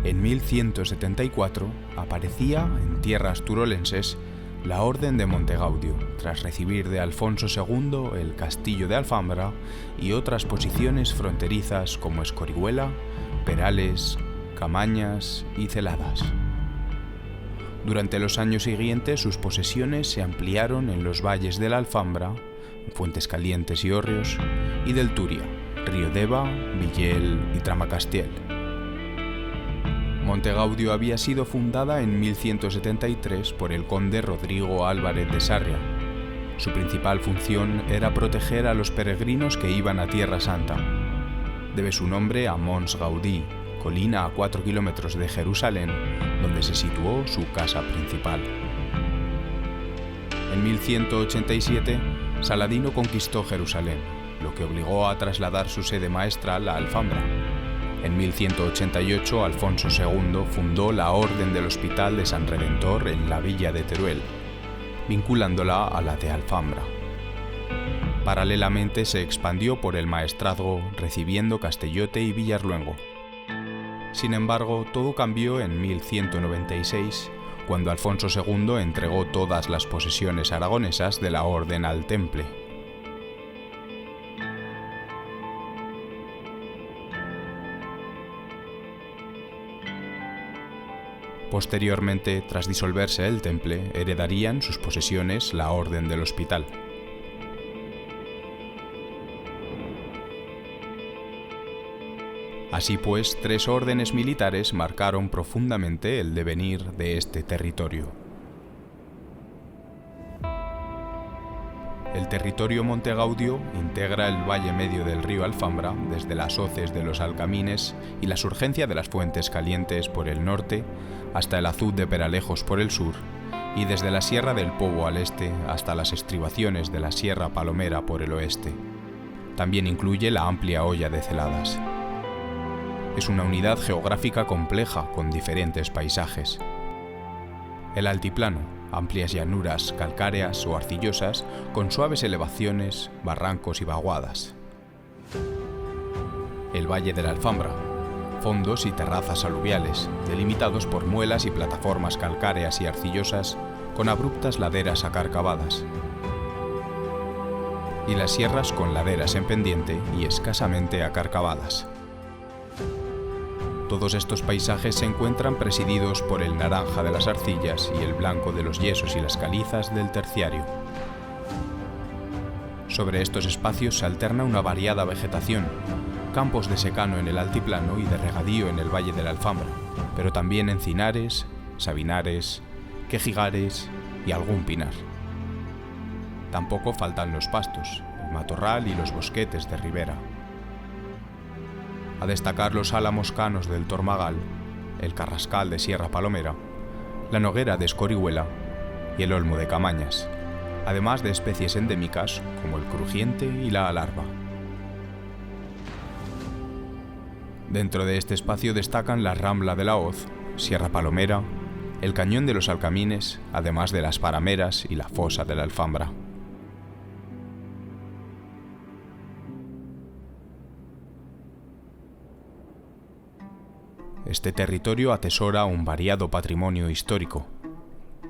En 1174 aparecía en tierras turolenses la Orden de Montegaudio, tras recibir de Alfonso II el castillo de Alfambra y otras posiciones fronterizas como Escorihuela, Perales, Camañas y Celadas. Durante los años siguientes sus posesiones se ampliaron en los valles de la Alfambra, Fuentescalientes y Hórreos, y del Turia, Riodeva, Villel y Tramacastiel. Montegaudio había sido fundada en 1173 por el conde Rodrigo Álvarez de Sarria. Su principal función era proteger a los peregrinos que iban a Tierra Santa. Debe su nombre a Mons Gaudí, colina a 4 kilómetros de Jerusalén, donde se situó su casa principal. En 1187, Saladino conquistó Jerusalén, lo que obligó a trasladar su sede maestral a Alfambra. En 1188, Alfonso II fundó la Orden del Hospital de San Redentor en la villa de Teruel, vinculándola a la de Alfambra. Paralelamente se expandió por el maestrazgo, recibiendo Castellote y Villarluengo. Sin embargo, todo cambió en 1196, cuando Alfonso II entregó todas las posesiones aragonesas de la Orden al Temple. Posteriormente, tras disolverse el Temple, heredarían sus posesiones la Orden del Hospital. Así pues, 3 órdenes militares marcaron profundamente el devenir de este territorio. El territorio montegaudio integra el valle medio del río Alfambra, desde las hoces de los Alcamines y la surgencia de las Fuentescalientes por el norte, hasta el azud de Peralejos por el sur, y desde la Sierra del Pobo al este hasta las estribaciones de la Sierra Palomera por el oeste. También incluye la amplia hoya de Celadas. Es una unidad geográfica compleja con diferentes paisajes. El altiplano, amplias llanuras calcáreas o arcillosas con suaves elevaciones, barrancos y vaguadas. El Valle de la Alfambra, fondos y terrazas aluviales, delimitados por muelas y plataformas calcáreas y arcillosas con abruptas laderas acarcavadas. Y las sierras con laderas en pendiente y escasamente acarcavadas. Todos estos paisajes se encuentran presididos por el naranja de las arcillas y el blanco de los yesos y las calizas del terciario. Sobre estos espacios se alterna una variada vegetación, campos de secano en el altiplano y de regadío en el Valle de la Alfambra, pero también encinares, sabinares, quejigares y algún pinar. Tampoco faltan los pastos, el matorral y los bosquetes de ribera. A destacar los álamos canos del Tormagal, el carrascal de Sierra Palomera, la noguera de Escorihuela y el olmo de Camañas, además de especies endémicas como el crujiente y la alarba. Dentro de este espacio destacan la Rambla de la Hoz, Sierra Palomera, el Cañón de los Alcamines, además de las Parameras y la Fosa de la Alfambra. Este territorio atesora un variado patrimonio histórico.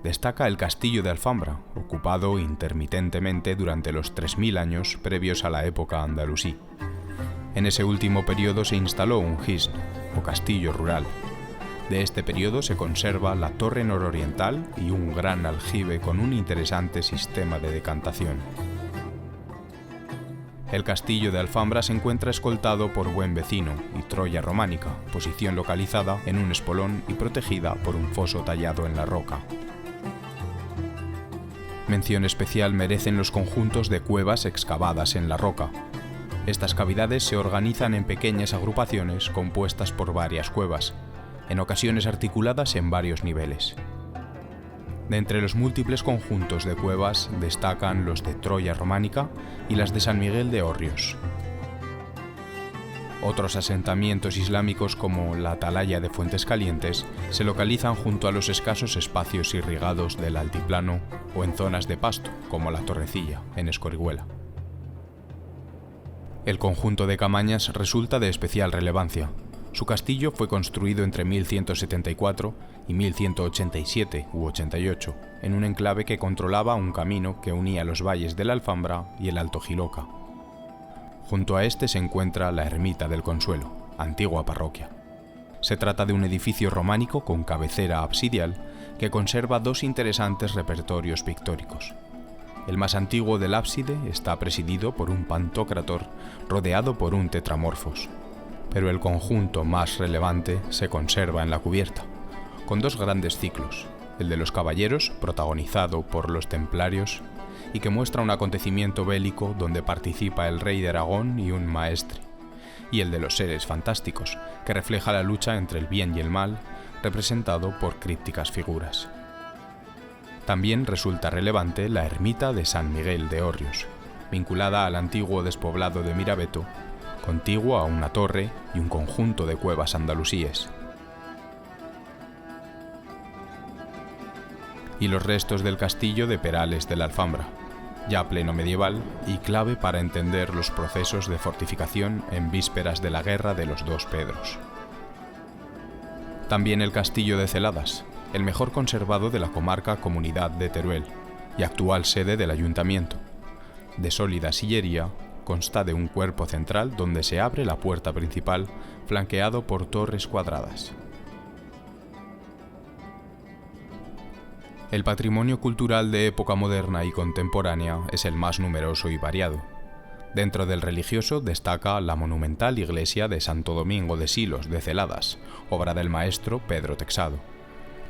Destaca el Castillo de Alfambra, ocupado intermitentemente durante los 3000 años previos a la época andalusí. En ese último periodo se instaló un hisn, o castillo rural. De este periodo se conserva la torre nororiental y un gran aljibe con un interesante sistema de decantación. El castillo de Alfambra se encuentra escoltado por Buen Vecino y Troya Románica, posición localizada en un espolón y protegida por un foso tallado en la roca. Mención especial merecen los conjuntos de cuevas excavadas en la roca. Estas cavidades se organizan en pequeñas agrupaciones compuestas por varias cuevas, en ocasiones articuladas en varios niveles. De entre los múltiples conjuntos de cuevas destacan los de Troya Románica y las de San Miguel de Hórreos. Otros asentamientos islámicos como la Atalaya de Fuentescalientes se localizan junto a los escasos espacios irrigados del altiplano o en zonas de pasto como la Torrecilla, en Escorihuela. El conjunto de Camañas resulta de especial relevancia. Su castillo fue construido entre 1174 y 1187 u 88, en un enclave que controlaba un camino que unía los valles de la Alfambra y el Alto Jiloca. Junto a este se encuentra la Ermita del Consuelo, antigua parroquia. Se trata de un edificio románico con cabecera absidial que conserva dos interesantes repertorios pictóricos. El más antiguo del ábside está presidido por un pantocrátor rodeado por un tetramorfos, pero el conjunto más relevante se conserva en la cubierta, con dos grandes ciclos, el de los caballeros, protagonizado por los templarios, y que muestra un acontecimiento bélico donde participa el rey de Aragón y un maestre, y el de los seres fantásticos, que refleja la lucha entre el bien y el mal, representado por crípticas figuras. También resulta relevante la ermita de San Miguel de Hórreos, vinculada al antiguo despoblado de Mirabeto, contiguo a una torre y un conjunto de cuevas andalusíes. Y los restos del castillo de Perales de la Alfambra, ya pleno medieval y clave para entender los procesos de fortificación en vísperas de la Guerra de los Dos Pedros. También el castillo de Celadas, el mejor conservado de la comarca Comunidad de Teruel y actual sede del ayuntamiento. De sólida sillería, consta de un cuerpo central donde se abre la puerta principal, flanqueado por torres cuadradas. El patrimonio cultural de época moderna y contemporánea es el más numeroso y variado. Dentro del religioso destaca la monumental iglesia de Santo Domingo de Silos de Celadas, obra del maestro Pedro Texado,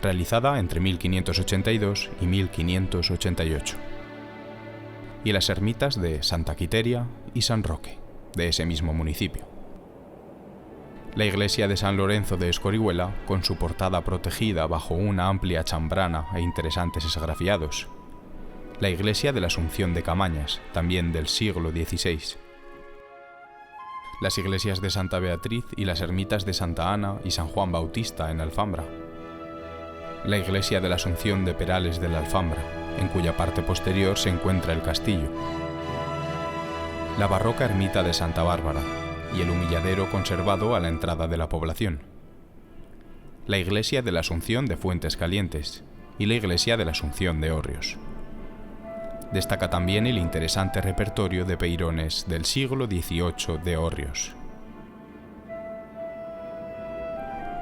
realizada entre 1582 y 1588. Y las ermitas de Santa Quiteria y San Roque, de ese mismo municipio. La iglesia de San Lorenzo de Escorihuela, con su portada protegida bajo una amplia chambrana e interesantes esgrafiados. La iglesia de la Asunción de Camañas, también del siglo XVI. Las iglesias de Santa Beatriz y las ermitas de Santa Ana y San Juan Bautista en Alfambra. La iglesia de la Asunción de Perales de la Alfambra, en cuya parte posterior se encuentra el castillo. La barroca ermita de Santa Bárbara y el humilladero conservado a la entrada de la población. La iglesia de la Asunción de Fuentes Calientes y la iglesia de la Asunción de Hórreos. Destaca también el interesante repertorio de peirones del siglo XVIII de Hórreos.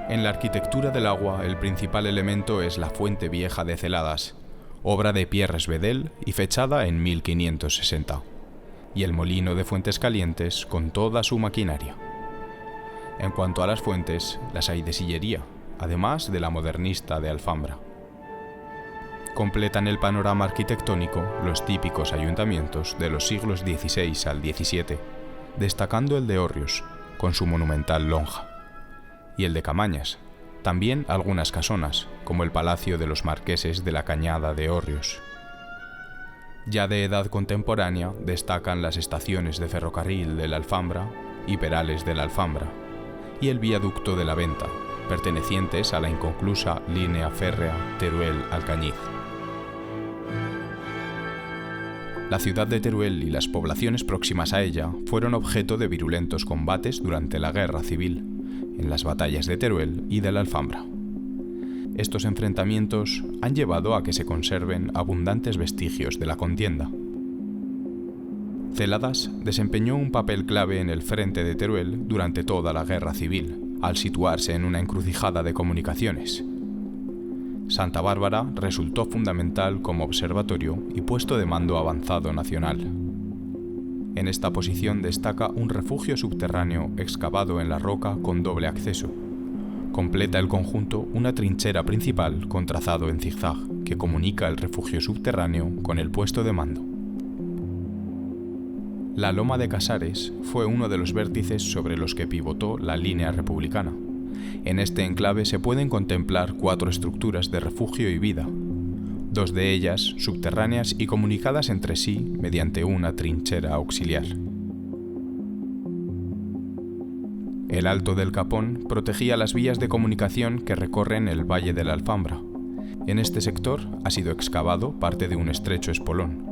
En la arquitectura del agua, el principal elemento es la Fuente Vieja de Celadas, obra de Pierre Vedel y fechada en 1560, y el molino de Fuentes Calientes con toda su maquinaria. En cuanto a las fuentes, las hay de sillería, además de la modernista de Alfambra. Completan el panorama arquitectónico los típicos ayuntamientos de los siglos XVI al XVII, destacando el de Hórreos, con su monumental lonja, y el de Camañas, también algunas casonas, como el Palacio de los Marqueses de la Cañada de Hórreos. Ya de edad contemporánea destacan las estaciones de ferrocarril de la Alfambra y Perales de la Alfambra, y el viaducto de la Venta, pertenecientes a la inconclusa línea férrea Teruel-Alcañiz. La ciudad de Teruel y las poblaciones próximas a ella fueron objeto de virulentos combates durante la Guerra Civil, en las batallas de Teruel y de la Alfambra. Estos enfrentamientos han llevado a que se conserven abundantes vestigios de la contienda. Celadas desempeñó un papel clave en el frente de Teruel durante toda la Guerra Civil, al situarse en una encrucijada de comunicaciones. Santa Bárbara resultó fundamental como observatorio y puesto de mando avanzado nacional. En esta posición destaca un refugio subterráneo excavado en la roca con doble acceso. Completa el conjunto una trinchera principal con trazado en zigzag que comunica el refugio subterráneo con el puesto de mando. La Loma de Casares fue uno de los vértices sobre los que pivotó la línea republicana. En este enclave se pueden contemplar 4 estructuras de refugio y vida, 2 de ellas subterráneas y comunicadas entre sí mediante una trinchera auxiliar. El Alto del Capón protegía las vías de comunicación que recorren el Valle de la Alfambra. En este sector ha sido excavado parte de un estrecho espolón.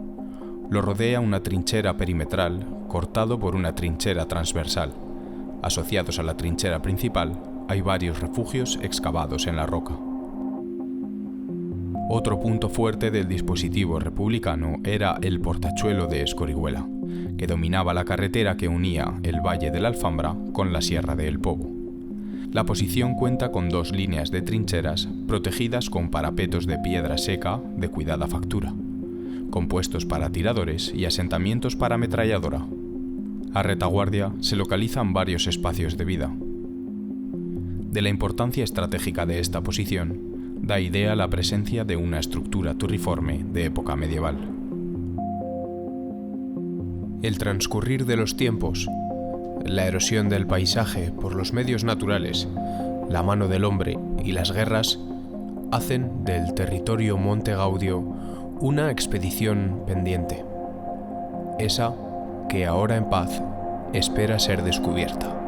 Lo rodea una trinchera perimetral cortado por una trinchera transversal, Asociados a la trinchera principal, hay varios refugios excavados en la roca. Otro punto fuerte del dispositivo republicano era el portachuelo de Escorihuela, que dominaba la carretera que unía el Valle de la Alfambra con la Sierra de El Pobo. La posición cuenta con 2 líneas de trincheras protegidas con parapetos de piedra seca de cuidada factura, compuestos para tiradores y asentamientos para ametralladora. A retaguardia se localizan varios espacios de vida. De la importancia estratégica de esta posición, da idea la presencia de una estructura turriforme de época medieval. El transcurrir de los tiempos, la erosión del paisaje por los medios naturales, la mano del hombre y las guerras hacen del territorio Monte Gaudio una expedición pendiente, esa que ahora en paz espera ser descubierta.